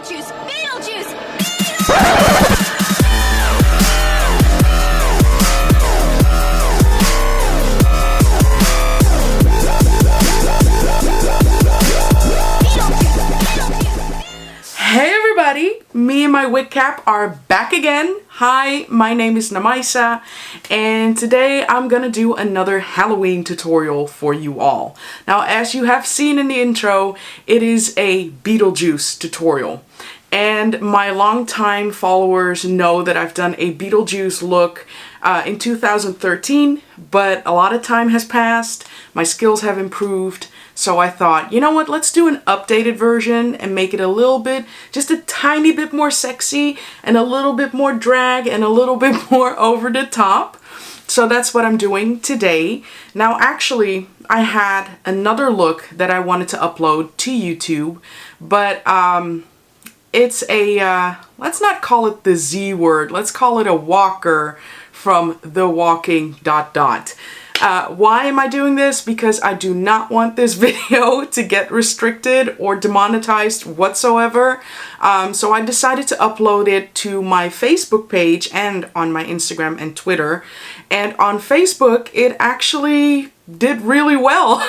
Beetlejuice! Beetlejuice! Hey everybody, me and my wig cap are back again. Hi, my name is Namaisa, and today I'm gonna do another Halloween tutorial for you all. Now, as you have seen in the intro, it is a Beetlejuice tutorial. And my longtime followers know that I've done a Beetlejuice look in 2013, but a lot of time has passed, my skills have improved, so I thought, you know what, let's do an updated version and make it a little bit, just a tiny bit more sexy and a little bit more drag and a little bit more over the top. So that's what I'm doing today. Now actually, I had another look that I wanted to upload to YouTube, but it's a, let's not call it the Z word, let's call it a walker from The Walking ... Why am I doing this? Because I do not want this video to get restricted or demonetized whatsoever. So I decided to upload it to my Facebook page and on my Instagram and Twitter. And on Facebook, it actually did really well.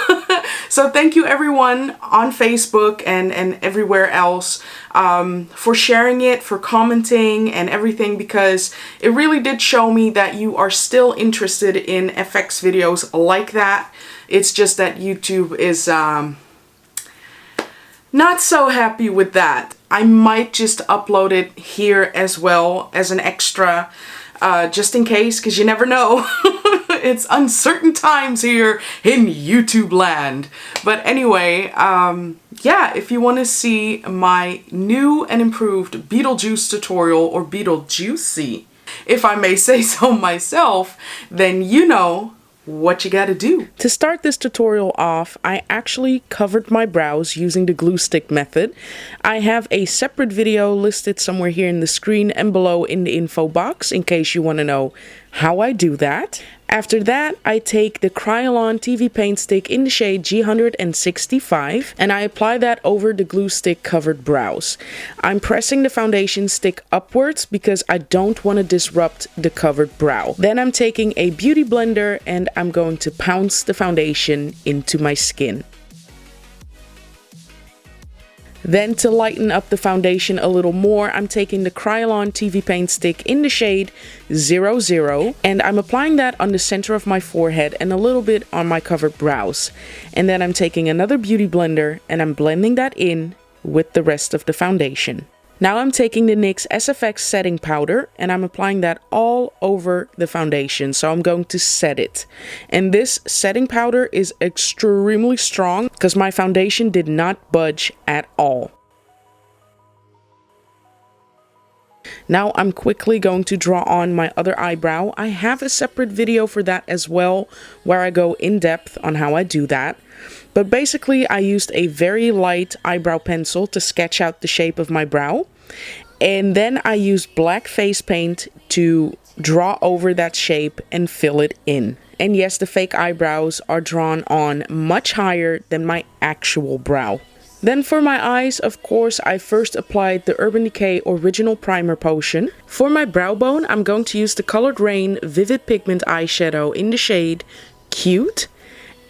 So thank you everyone on Facebook and everywhere else for sharing it, for commenting and everything, because it really did show me that you are still interested in FX videos like that. It's just that YouTube is not so happy with that. I might just upload it here as well as an extra, just in case, because you never know. It's uncertain times here in YouTube land. But anyway, yeah, if you want to see my new and improved Beetlejuice tutorial, or Beetlejuicy, if I may say so myself, then you know what you gotta do. To start this tutorial off, I actually covered my brows using the glue stick method. I have a separate video listed somewhere here in the screen and below in the info box in case you want to know how I do that. After that, I take the Kryolan TV paint stick in the shade G165 and I apply that over the glue stick covered brows. I'm pressing the foundation stick upwards because I don't want to disrupt the covered brow. Then I'm taking a beauty blender and I'm going to pounce the foundation into my skin. Then to lighten up the foundation a little more, I'm taking the Kryolan TV paint stick in the shade 00 and I'm applying that on the center of my forehead and a little bit on my covered brows. And then I'm taking another beauty blender and I'm blending that in with the rest of the foundation. Now I'm taking the NYX SPFX setting powder and I'm applying that all over the foundation, so I'm going to set it. And this setting powder is extremely strong because my foundation did not budge at all. Now I'm quickly going to draw on my other eyebrow. I have a separate video for that as well, where I go in depth on how I do that. But basically I used a very light eyebrow pencil to sketch out the shape of my brow. And then I used black face paint to draw over that shape and fill it in. And yes, the fake eyebrows are drawn on much higher than my actual brow. Then for my eyes, of course, I first applied the Urban Decay Original Primer Potion. For my brow bone, I'm going to use the Colored Rain Vivid Pigment eyeshadow in the shade Cute.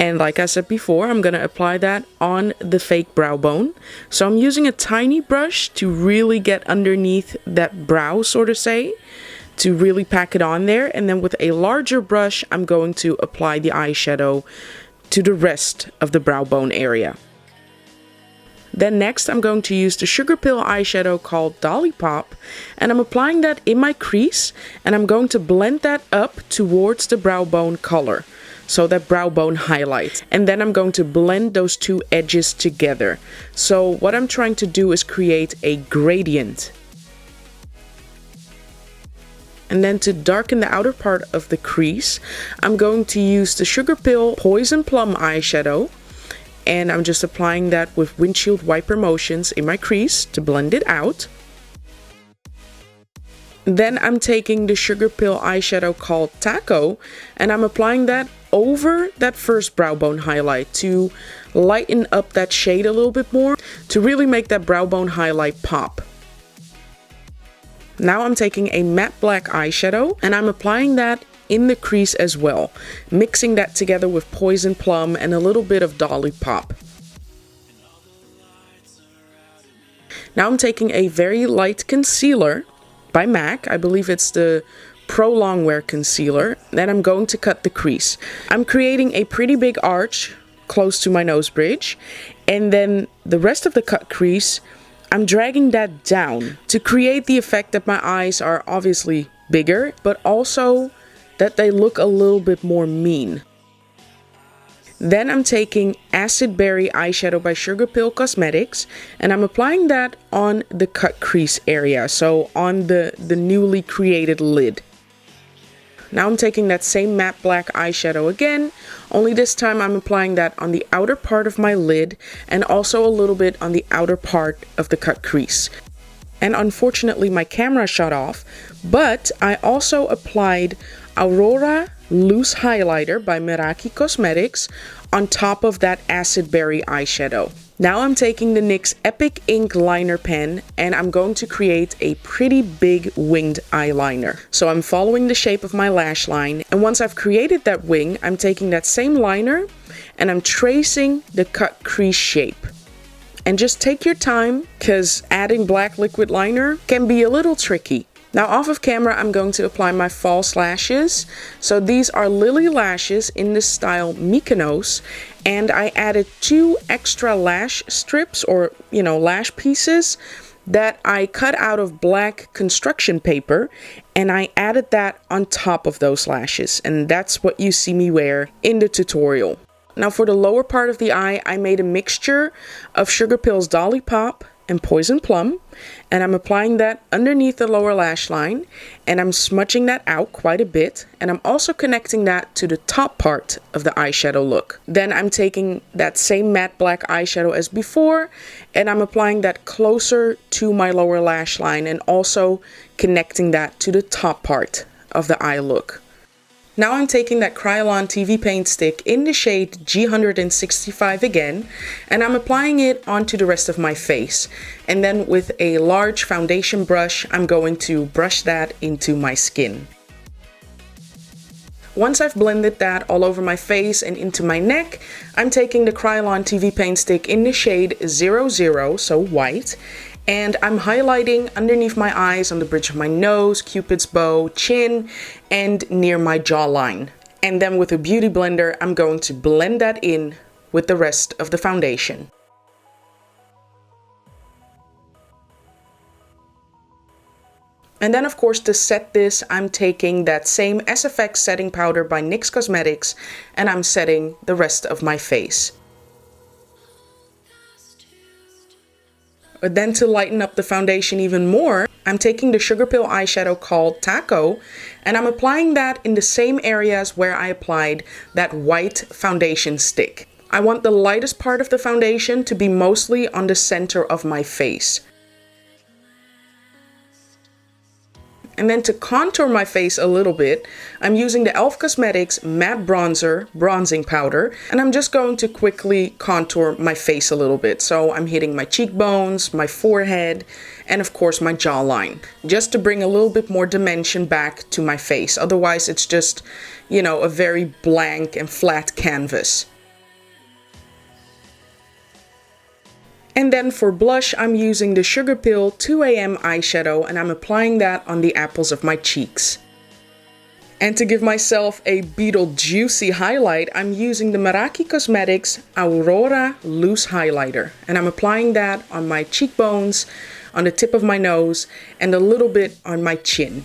And like I said before, I'm going to apply that on the fake brow bone. So I'm using a tiny brush to really get underneath that brow, sort of say, to really pack it on there. And then with a larger brush, I'm going to apply the eyeshadow to the rest of the brow bone area. Then next, I'm going to use the Sugar Pill eyeshadow called Dolly Pop, and I'm applying that in my crease, and I'm going to blend that up towards the brow bone color. So that brow bone highlight. And then I'm going to blend those two edges together. So what I'm trying to do is create a gradient. And then to darken the outer part of the crease, I'm going to use the Sugar Pill Poison Plum eyeshadow. And I'm just applying that with windshield wiper motions in my crease to blend it out. Then I'm taking the Sugar Pill eyeshadow called Taco and I'm applying that over that first brow bone highlight to lighten up that shade a little bit more, to really make that brow bone highlight pop. Now I'm taking a matte black eyeshadow and I'm applying that in the crease as well, mixing that together with Poison Plum and a little bit of Dolly Pop. Now I'm taking a very light concealer by MAC, I believe it's the Pro Longwear Concealer, and I'm going to cut the crease. I'm creating a pretty big arch close to my nose bridge, and then the rest of the cut crease, I'm dragging that down to create the effect that my eyes are obviously bigger, but also that they look a little bit more mean. Then I'm taking Acid Berry eyeshadow by Sugar Pill Cosmetics, and I'm applying that on the cut crease area, so on the newly created lid. Now I'm taking that same matte black eyeshadow again, only this time I'm applying that on the outer part of my lid and also a little bit on the outer part of the cut crease. And unfortunately my camera shut off, but I also applied Aurora Loose Highlighter by Meraki Cosmetics on top of that Acid Berry eyeshadow. Now I'm taking the NYX Epic Ink Liner Pen and I'm going to create a pretty big winged eyeliner. So I'm following the shape of my lash line, and once I've created that wing, I'm taking that same liner and I'm tracing the cut crease shape. And just take your time, because adding black liquid liner can be a little tricky. Now off of camera, I'm going to apply my false lashes. So these are Lilly Lashes in the style Mykonos, and I added 2 extra lash strips, or lash pieces that I cut out of black construction paper, and I added that on top of those lashes, and that's what you see me wear in the tutorial. Now for the lower part of the eye, I made a mixture of Sugar Pill's Dolly Pop and Poison Plum, and I'm applying that underneath the lower lash line, and I'm smudging that out quite a bit, and I'm also connecting that to the top part of the eyeshadow look. Then I'm taking that same matte black eyeshadow as before, and I'm applying that closer to my lower lash line and also connecting that to the top part of the eye look. Now I'm taking that Kryolan TV paint stick in the shade G165 again, and I'm applying it onto the rest of my face. And then with a large foundation brush, I'm going to brush that into my skin. Once I've blended that all over my face and into my neck, I'm taking the Kryolan TV paint stick in the shade 00, so white, and I'm highlighting underneath my eyes, on the bridge of my nose, cupid's bow, chin, and near my jawline. And then with a beauty blender, I'm going to blend that in with the rest of the foundation. And then of course, to set this, I'm taking that same SPFX setting powder by NYX Cosmetics, and I'm setting the rest of my face. But then to lighten up the foundation even more, I'm taking the Sugar Pill eyeshadow called Taco, and I'm applying that in the same areas where I applied that white foundation stick. I want the lightest part of the foundation to be mostly on the center of my face. And then to contour my face a little bit, I'm using the e.l.f. Cosmetics Matte Bronzer Bronzing Powder, and I'm just going to quickly contour my face a little bit. So I'm hitting my cheekbones, my forehead, and of course my jawline, just to bring a little bit more dimension back to my face. Otherwise it's just, a very blank and flat canvas. And then for blush, I'm using the Sugar Pill 2 AM eyeshadow, and I'm applying that on the apples of my cheeks. And to give myself a Beetlejuice highlight, I'm using the Meraki Cosmetics Aurora Loose Highlighter. And I'm applying that on my cheekbones, on the tip of my nose, and a little bit on my chin.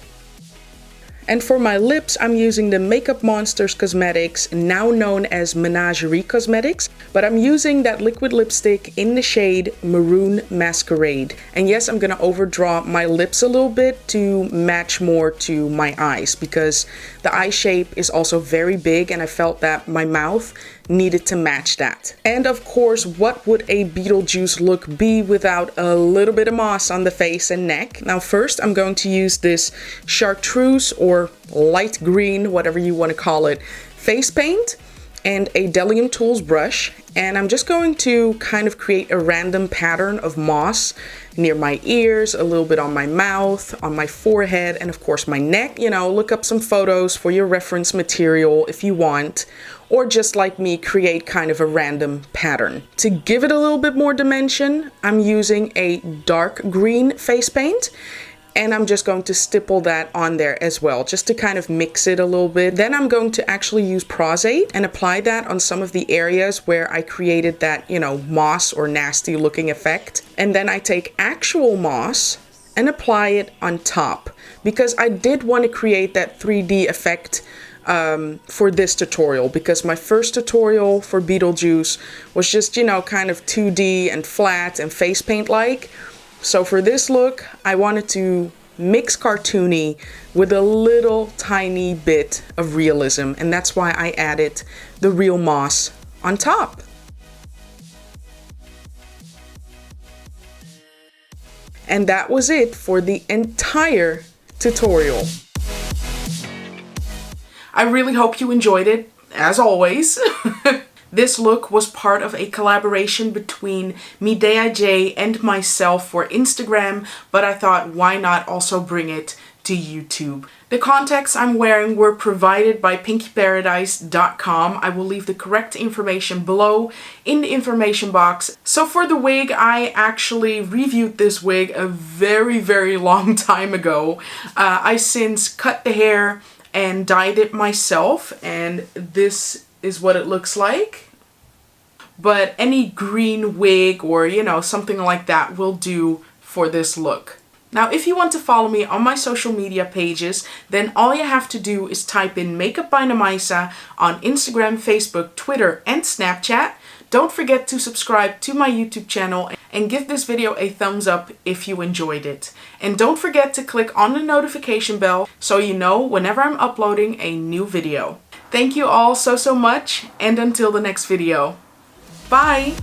And for my lips, I'm using the Makeup Monsters Cosmetics, now known as Menagerie Cosmetics, but I'm using that liquid lipstick in the shade Maroon Masquerade. And yes, I'm gonna overdraw my lips a little bit to match more to my eyes, because the eye shape is also very big and I felt that my mouth needed to match that. And of course, what would a Beetlejuice look be without a little bit of moss on the face and neck? Now first, I'm going to use this chartreuse or light green, whatever you want to call it, face paint. and a Delium Tools brush, and I'm just going to kind of create a random pattern of moss near my ears, a little bit on my mouth, on my forehead, and of course my neck. You know, look up some photos for your reference material if you want, or just like me, create kind of a random pattern. To give it a little bit more dimension, I'm using a dark green face paint, and I'm just going to stipple that on there as well, just to kind of mix it a little bit. Then I'm going to actually use Prosate and apply that on some of the areas where I created that, you know, moss or nasty looking effect. And then I take actual moss and apply it on top, because I did want to create that 3D effect for this tutorial, because my first tutorial for Beetlejuice was just, you know, kind of 2D and flat and face paint like. So for this look, I wanted to mix cartoony with a little tiny bit of realism, and that's why I added the real moss on top. And that was it for the entire tutorial. I really hope you enjoyed it, as always. This look was part of a collaboration between Medea J and myself for Instagram, but I thought, why not also bring it to YouTube? The contacts I'm wearing were provided by pinkyparadise.com. I will leave the correct information below in the information box. So for the wig, I actually reviewed this wig a very long time ago. I since cut the hair and dyed it myself, and this is what it looks like. But any green wig or, you know, something like that will do for this look. Now, if you want to follow me on my social media pages, then all you have to do is type in Makeup by Namaisa on Instagram, Facebook, Twitter, and Snapchat. Don't forget to subscribe to my YouTube channel and give this video a thumbs up if you enjoyed it. And don't forget to click on the notification bell so you know whenever I'm uploading a new video. Thank you all so much, and until the next video. Bye!